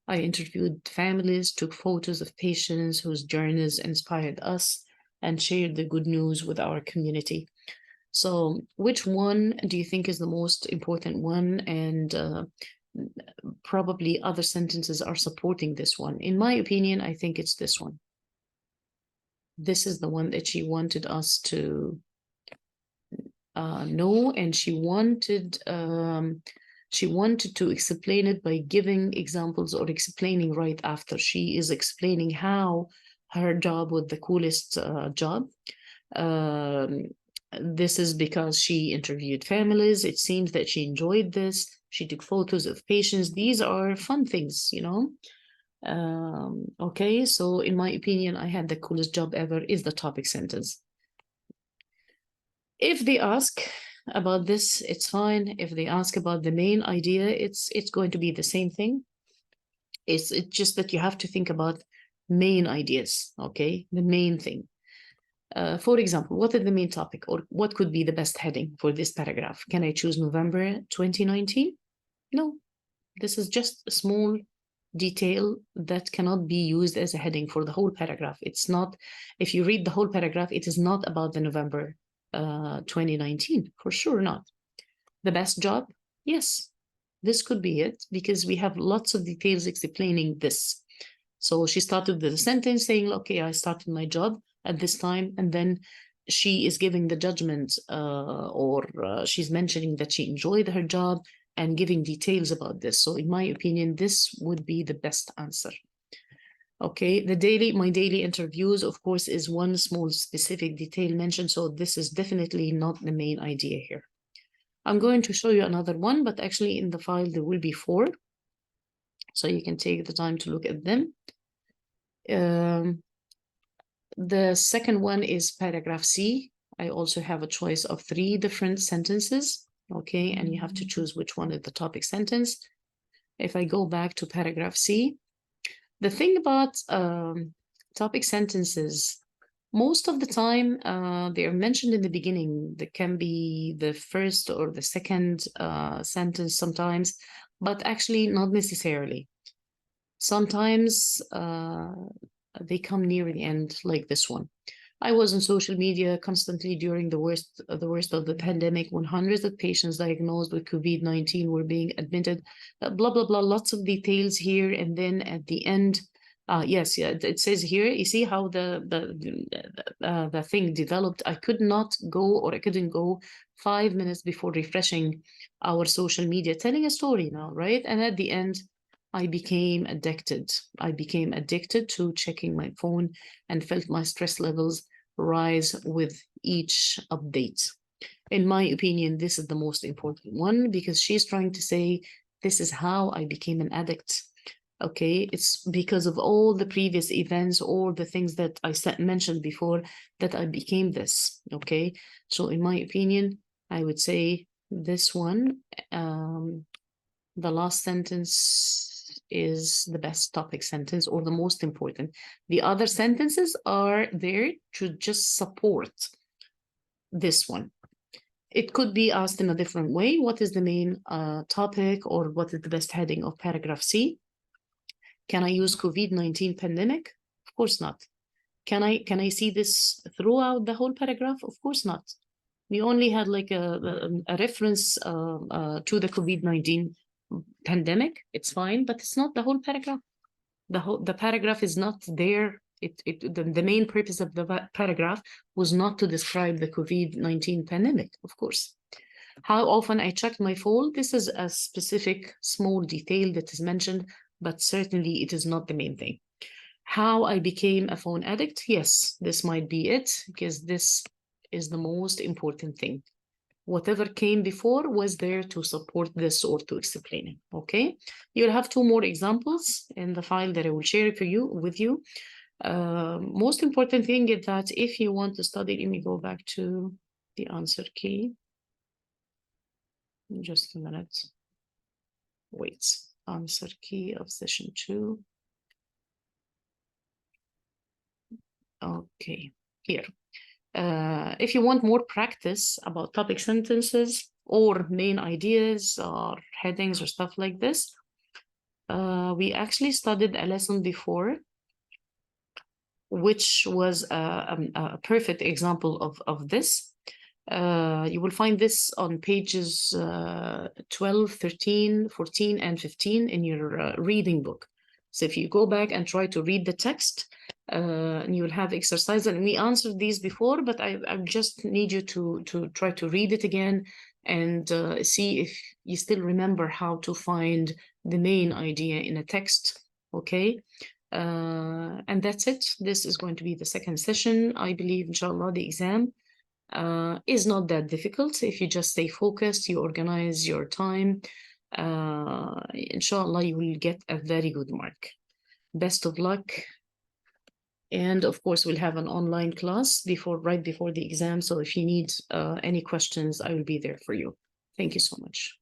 A: I interviewed families, took photos of patients whose journeys inspired us, and shared the good news with our community. So, which one do you think is the most important one? And probably other sentences are supporting this one. In my opinion, I think it's this one. This is the one that she wanted us to know, and she wanted to explain it by giving examples or explaining right after. She is explaining how her job was the coolest job. This is because she interviewed families. It seems that she enjoyed this. She took photos of patients. These are fun things, you know. Okay, so in my opinion, I had the coolest job ever is the topic sentence. If they ask about this, it's fine. If they ask about the main idea, it's going to be the same thing. It's just that you have to think about main ideas, okay? The main thing. For example, what is the main topic, or what could be the best heading for this paragraph? Can I choose November 2019? No, this is just a small detail that cannot be used as a heading for the whole paragraph. It's not, if you read the whole paragraph, it is not about the November 2019, for sure not. The best job? Yes, this could be it, because we have lots of details explaining this. So she started the sentence saying, okay, I started my job at this time, and then she is giving the judgment or she's mentioning that she enjoyed her job and giving details about this. So in my opinion, this would be the best answer. Okay, my daily interviews, of course, is one small specific detail mentioned. So this is definitely not the main idea here. I'm going to show you another one, but actually in the file, there will be 4. So you can take the time to look at them. The second one is paragraph C. I also have a choice of 3 different sentences. Okay, and you have to choose which one is the topic sentence. If I go back to paragraph C, the thing about topic sentences, most of the time they are mentioned in the beginning. That can be the first or the second sentence sometimes, but actually not necessarily. Sometimes they come near the end, like this one. I was on social media constantly during the worst of the pandemic, when hundreds of patients diagnosed with COVID-19 were being admitted, blah, blah, blah, lots of details here. And then at the end, yes, yeah, it says here, you see how the thing developed. I couldn't go 5 minutes before refreshing our social media, telling a story now, right? And at the end, I became addicted. I became addicted to checking my phone and felt my stress levels rise with each update. In my opinion, this is the most important one, because she's trying to say, this is how I became an addict. Okay, it's because of all the previous events or the things that I mentioned before that I became this. Okay, so in my opinion, I would say this one, the last sentence is the best topic sentence, or the most important. The other sentences are there to just support this one. It could be asked in a different way. What is the main topic, or what is the best heading of paragraph C? Can I use COVID-19 pandemic? Of course not. Can I see this throughout the whole paragraph? Of course not. We only had like a reference to the COVID-19 pandemic. It's fine, but it's not the whole paragraph. The paragraph is not there. The main purpose of the paragraph was not to describe the COVID-19 pandemic, of course. How often I checked my phone? This is a specific small detail that is mentioned, but certainly it is not the main thing. How I became a phone addict? Yes, this might be it, because this is the most important thing. Whatever came before was there to support this or to explain it, okay? You'll have 2 more examples in the file that I will share with you. Most important thing is that if you want to study, let me go back to the answer key. Just a minute. Wait, answer key of session 2. Okay, here. If you want more practice about topic sentences or main ideas or headings or stuff like this, we actually studied a lesson before, which was a perfect example of this. You will find this on pages 12, 13, 14, and 15 in your reading book. So if you go back and try to read the text, and you will have exercises, and we answered these before, but I just need you to try to read it again and see if you still remember how to find the main idea in a text, okay? And that's it. This is going to be the second session. I believe, inshallah, the exam is not that difficult. If you just stay focused, you organize your time, inshallah, you will get a very good mark. Best of luck. And of course, we'll have an online class right before the exam. So if you need any questions, I will be there for you. Thank you so much.